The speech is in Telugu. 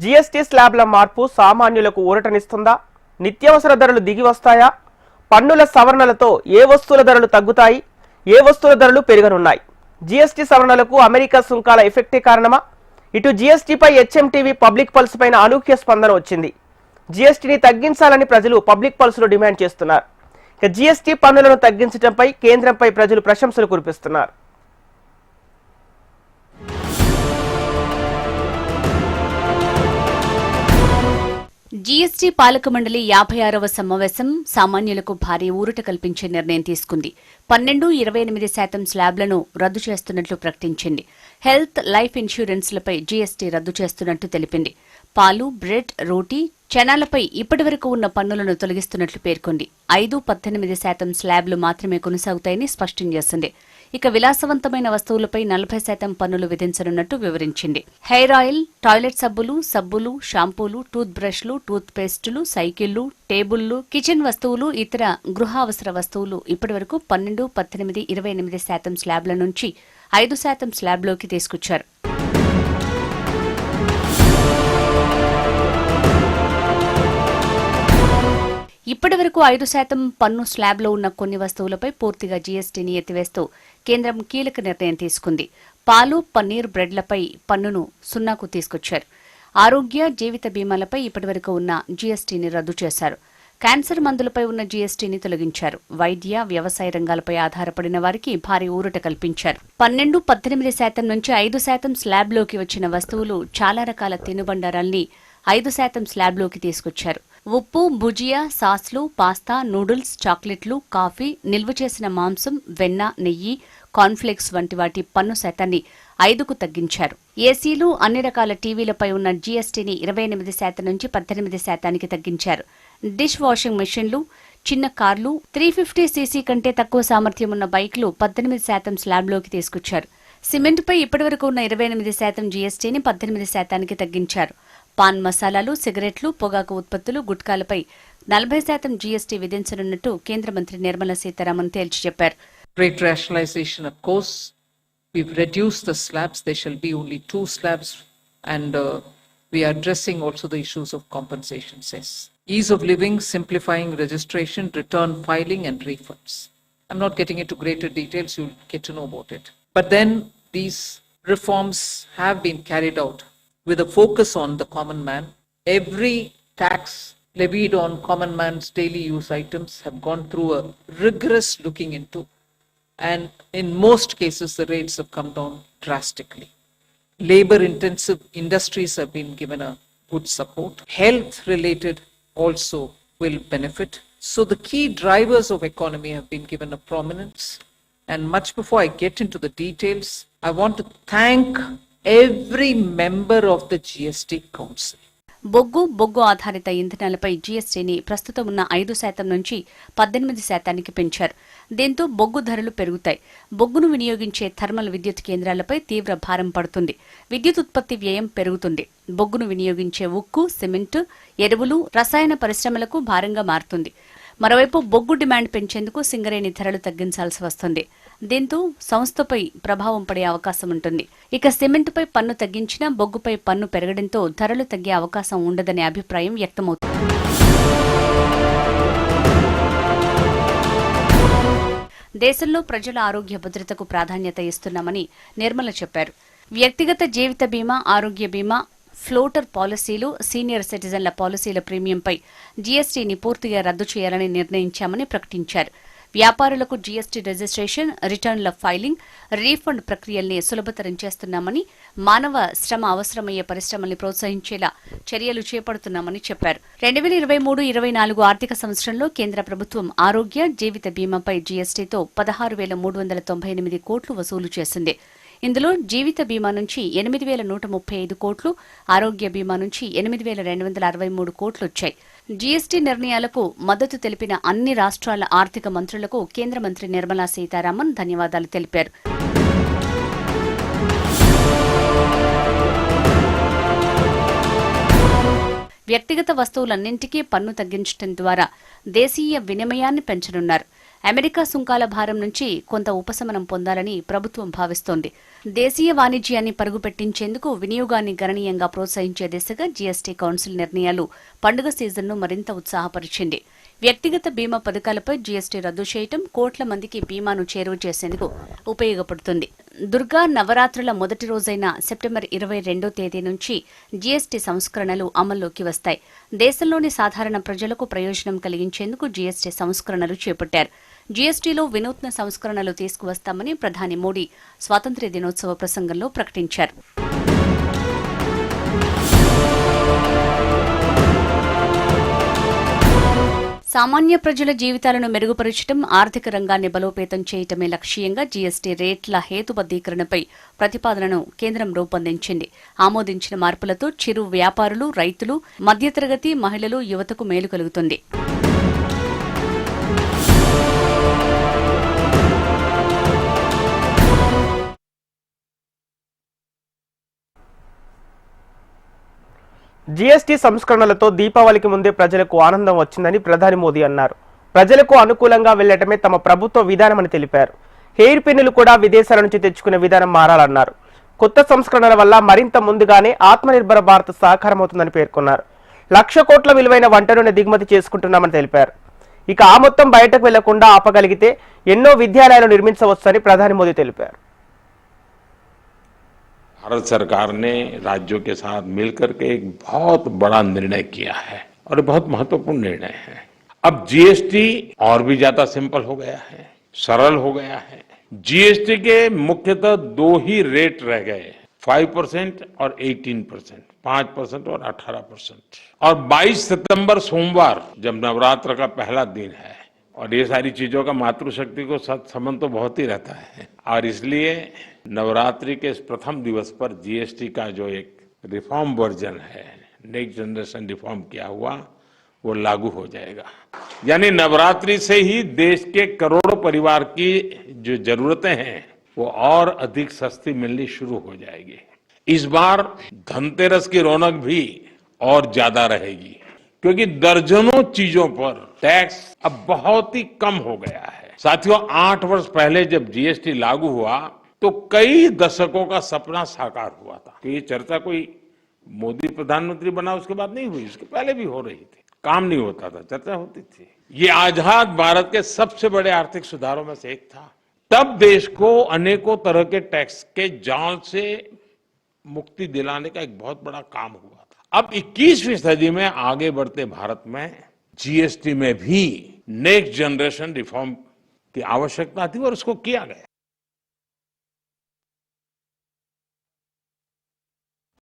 జీఎస్టీ స్లాబ్ల మార్పు సామాన్యులకు ఊరటనిస్తుందా? నిత్యావసర ధరలు దిగి వస్తాయా? పన్నుల సవరణలతో ఏ వస్తువుల ధరలు తగ్గుతాయి, ఏ వస్తువుల ధరలు పెరగనున్నాయి? జీఎస్టీ సవరణలకు అమెరికా సుంకాల ఎఫెక్టే కారణమా? ఇటు జీఎస్టీపై హెచ్ఎంటీవీ పబ్లిక్ పల్స్ పైన అనూహ్య స్పందన వచ్చింది. జీఎస్టీని తగ్గించాలని ప్రజలు పబ్లిక్ పల్స్ లో డిమాండ్ చేస్తున్నారు. ఇక జీఎస్టీ పన్నులను తగ్గించడంపై కేంద్రంపై ప్రజలు ప్రశంసలు కురిపిస్తున్నారు. జీఎస్టీ పాలక మండలి 56వ సమావేశం సామాన్యులకు భారీ ఊరట కల్పించే నిర్ణయం తీసుకుంది. 12-28% స్లాబ్లను రద్దు చేస్తున్నట్లు ప్రకటించింది. హెల్త్, లైఫ్ ఇన్సూరెన్స్లపై జీఎస్టీ రద్దు చేస్తున్నట్టు తెలిపింది. పాలు, బ్రెడ్, రోటీ, చనాలపై ఇప్పటివరకు ఉన్న పన్నులను తొలగిస్తున్నట్లు పేర్కొంది. 5-18% స్లాబ్లు మాత్రమే కొనసాగుతాయని స్పష్టం చేసింది. ఇక విలాసవంతమైన వస్తువులపై 40% పన్నులు విధించనున్నట్టు వివరించింది. హెయిర్ ఆయిల్, టాయిలెట్ సబ్బులు, షాంపూలు, టూత్ బ్రష్లు, టూత్ పేస్టులు, సైకిళ్లు, టేబుళ్లు, కిచెన్ వస్తువులు, ఇతర గృహావసర వస్తువులు ఇప్పటివరకు 12, 18, 28% స్లాబ్ల నుంచి 5% స్లాబ్లోకి తీసుకొచ్చారు. ఇప్పటివరకు 5% పన్ను స్లాబ్లో ఉన్న కొన్ని వస్తువులపై పూర్తిగా జీఎస్టీని ఎత్తివేస్తూ కేంద్రం కీలక నిర్ణయం తీసుకుంది. పాలు, పన్నీర్, బ్రెడ్లపై పన్నును 0కు తీసుకొచ్చారు. ఆరోగ్య, జీవిత బీమాలపై ఇప్పటివరకు ఉన్న జీఎస్టీని రద్దు చేశారు. క్యాన్సర్ మందులపై ఉన్న జీఎస్టీని తొలగించారు. వైద్య, వ్యవసాయ రంగాలపై ఆధారపడిన వారికి భారీ ఊరట కల్పించారు. 12-18% నుంచి 5% స్లాబ్లోకి వచ్చిన వస్తువులు, చాలా రకాల తినుబండారాల్ని 5% స్లాబ్లోకి తీసుకొచ్చారు. ఉప్పు, భుజియా, సాస్లు, పాస్తా, నూడిల్స్, చాక్లెట్లు, కాఫీ, నిల్వ చేసిన మాంసం, వెన్న, నెయ్యి, కార్న్ఫ్లేక్స్ వంటి వాటి పన్ను శాతాన్ని 5కు తగ్గించారు. ఏసీలు, అన్ని రకాల టీవీలపై ఉన్న జీఎస్టీని 28% నుంచి 18%కి తగ్గించారు. డిష్ వాషింగ్ మెషిన్లు, చిన్న కార్లు, 350cc కంటే తక్కువ సామర్థ్యం ఉన్న బైక్లు 18% స్లాబ్లోకి తీసుకొచ్చారు. సిమెంట్పై ఇప్పటివరకు ఉన్న 28% జీఎస్టీని 18%కి తగ్గించారు. పాన్ మసాలాలు, సిగరెట్లు, పొగాకు ఉత్పత్తులు, గుట్కాలపై 40% జీఎస్టీ విధించనున్నట్టు కేంద్ర మంత్రి నిర్మలా సీతారామన్ తేల్చి చెప్పారు. Rate rationalization, of course, we've reduced the slabs. There shall be only 2 slabs, and we are addressing also the issues of compensation cess. Ease of living, simplifying registration, return filing, and refunds. I'm not getting into greater details. You'll get to know about it. But then these reforms have been carried out with a focus on the common man. Every tax levied on common man's daily use items have gone through a rigorous looking into, and in most cases the rates have come down drastically. Labor intensive industries have been given a good support. Health related also will benefit. So the key drivers of economy have been given a prominence. And much before I get into the details, I want to thank every member of the GST Council. బొగ్గు ఆధారిత ఇంధనాలపై జీఎస్టీని ప్రస్తుతం ఉన్న 5% నుంచి 18%కి పెంచారు. దీంతో బొగ్గు ధరలు పెరుగుతాయి. బొగ్గును వినియోగించే థర్మల్ విద్యుత్ కేంద్రాలపై తీవ్ర భారం పడుతుంది. విద్యుత్ ఉత్పత్తి వ్యయం పెరుగుతుంది. బొగ్గును వినియోగించే ఉక్కు, సిమెంటు, ఎరువులు, రసాయన పరిశ్రమలకు భారంగా మారుతుంది. మరోవైపు బొగ్గు డిమాండ్ పెంచేందుకు సింగరేణి ధరలు తగ్గించాల్సి వస్తుంది. దీంతో సంస్థపై ప్రభావం పడే అవకాశం ఉంటుంది. ఇక సిమెంటుపై పన్ను తగ్గించినా బొగ్గుపై పన్ను పెరగడంతో ధరలు తగ్గే అవకాశం ఉండదనే అభిప్రాయం వ్యక్తమవుతుంది. దేశంలో ప్రజల ఆరోగ్య భద్రతకు ప్రాధాన్యత ఇస్తున్నామని నిర్మల చెప్పారు. వ్యక్తిగత జీవిత బీమా, ఆరోగ్య బీమా, ఫ్లోటర్ పాలసీలు, సీనియర్ సిటిజన్ల పాలసీల ప్రీమియంపై జీఎస్టీని పూర్తిగా రద్దు చేయాలని నిర్ణయించామని ప్రకటించారు. వ్యాపారులకు జీఎస్టీ రిజిస్ట్రేషన్, రిటర్న్ల ఫైలింగ్, రీఫండ్ ప్రక్రియల్ని సులభతరం చేస్తున్నామని, మానవ శ్రమ అవసరమయ్యే పరిశ్రమల్ని ప్రోత్సహించేలా చర్యలు చేపడుతున్నామని చెప్పారు. 2023-24 ఆర్థిక సంవత్సరంలో కేంద్ర ప్రభుత్వం ఆరోగ్య, జీవిత బీమాపై జీఎస్టీతో 16,398 కోట్లు వసూలు చేసింది. ఇందులో జీవిత బీమా నుంచి 8,135 కోట్లు, ఆరోగ్య బీమా నుంచి 8,263 కోట్లు వచ్చాయి. జీఎస్టీ నిర్ణయాలకు మద్దతు తెలిపిన అన్ని రాష్ట్రాల ఆర్థిక మంత్రులకు కేంద్ర మంత్రి నిర్మలా సీతారామన్ ధన్యవాదాలు తెలిపారు. వ్యక్తిగత వస్తువులన్నింటికీ పన్ను తగ్గించడం ద్వారా దేశీయ వినిమయాన్ని పెంచనున్నారు. అమెరికా సుంకాల భారం నుంచి కొంత ఉపశమనం పొందాలని ప్రభుత్వం భావిస్తోంది. దేశీయ వాణిజ్యాన్ని పరుగుపెట్టించేందుకు వినియోగాన్ని గణనీయంగా ప్రోత్సహించే దిశగా జీఎస్టీ కౌన్సిల్ నిర్ణయాలు పండుగ సీజన్ను మరింత ఉత్సాహపరిచింది. వ్యక్తిగత బీమా పథకాలపై జీఎస్టీ రద్దు చేయటం కోట్ల మందికి బీమాను చేరువ చేసేందుకు ఉపయోగపడుతుంది. దుర్గా నవరాత్రుల మొదటి రోజైన సెప్టెంబర్ 22వ తేదీ నుంచి జీఎస్టీ సంస్కరణలు అమల్లోకి వస్తాయి. దేశంలోని సాధారణ ప్రజలకు ప్రయోజనం కలిగించేందుకు జీఎస్టీ సంస్కరణలు చేపట్టారు. జీఎస్టీలో వినూత్న సంస్కరణలు తీసుకువస్తామని ప్రధాని మోడీ స్వాతంత్ర్య దినోత్సవ ప్రసంగంలో ప్రకటించారు. సామాన్య ప్రజల జీవితాలను మెరుగుపరచడం, ఆర్థిక రంగాన్ని బలోపేతం చేయటమే లక్ష్యంగా జీఎస్టీ రేట్ల హేతుబద్దీకరణపై ప్రతిపాదనను కేంద్రం రూపొందించింది. ఆమోదించిన మార్పులతో చిరు వ్యాపారులు, రైతులు, మధ్యతరగతి మహిళలు, యువతకు మేలు కలుగుతుంది. జీఎస్టీ సంస్కరణలతో దీపావళికి ముందే ప్రజలకు ఆనందం వచ్చిందని ప్రధాని మోదీ అన్నారు. ప్రజలకు అనుకూలంగా వెళ్లటమే తమ ప్రభుత్వ విధానమని తెలిపారు. హెయిర్ పిన్నులు కూడా విదేశాల నుంచి తెచ్చుకునే విధానం మారాలన్నారు. కొత్త సంస్కరణల వల్ల మరింత ముందుగానే ఆత్మనిర్భర భారత్ సాకారమవుతుందని పేర్కొన్నారు. 1,00,000 కోట్ల విలువైన వంట నూనె దిగుమతి చేసుకుంటున్నామని తెలిపారు. ఇక ఆ మొత్తం బయటకు వెళ్లకుండా ఆపగలిగితే ఎన్నో విద్యాలయాలు నిర్మించవచ్చని ప్రధాని మోదీ తెలిపారు. भारत सरकार ने राज्यों के साथ मिलकर के एक बहुत बड़ा निर्णय किया है और बहुत महत्वपूर्ण निर्णय है। अब जीएसटी और भी ज्यादा सिंपल हो गया है, सरल हो गया है। जीएसटी के मुख्यतः दो ही रेट रह गए, 5% और 18%, 5% और 18%। और 22 सितंबर सोमवार जब नवरात्र का पहला दिन है और ये सारी चीजों का मातृशक्ति को संबंध तो बहुत ही रहता है और इसलिए नवरात्रि के इस प्रथम दिवस पर जीएसटी का जो एक रिफॉर्म वर्जन है, नेक्स्ट जनरेशन रिफॉर्म किया हुआ, वो लागू हो जाएगा। यानी नवरात्रि से ही देश के करोड़ों परिवार की जो जरूरतें हैं वो और अधिक सस्ती मिलनी शुरू हो जाएगी। इस बार धनतेरस की रौनक भी और ज्यादा रहेगी क्योंकि दर्जनों चीजों पर टैक्स अब बहुत ही कम हो गया है। साथियों, 8 वर्ष पहले जब जीएसटी लागू हुआ तो कई दशकों का सपना साकार हुआ था। तो ये चर्चा कोई मोदी प्रधानमंत्री बना उसके बाद नहीं हुई, उसके पहले भी हो रही थी। काम नहीं होता था, चर्चा होती थी। ये आजाद भारत के सबसे बड़े आर्थिक सुधारों में से एक था। तब देश को अनेकों तरह के टैक्स के जाल से मुक्ति दिलाने का एक बहुत बड़ा काम हुआ था। अब 21वीं सदी में आगे बढ़ते भारत में जीएसटी में भी नेक्स्ट जनरेशन रिफॉर्म की आवश्यकता थी और उसको किया गया।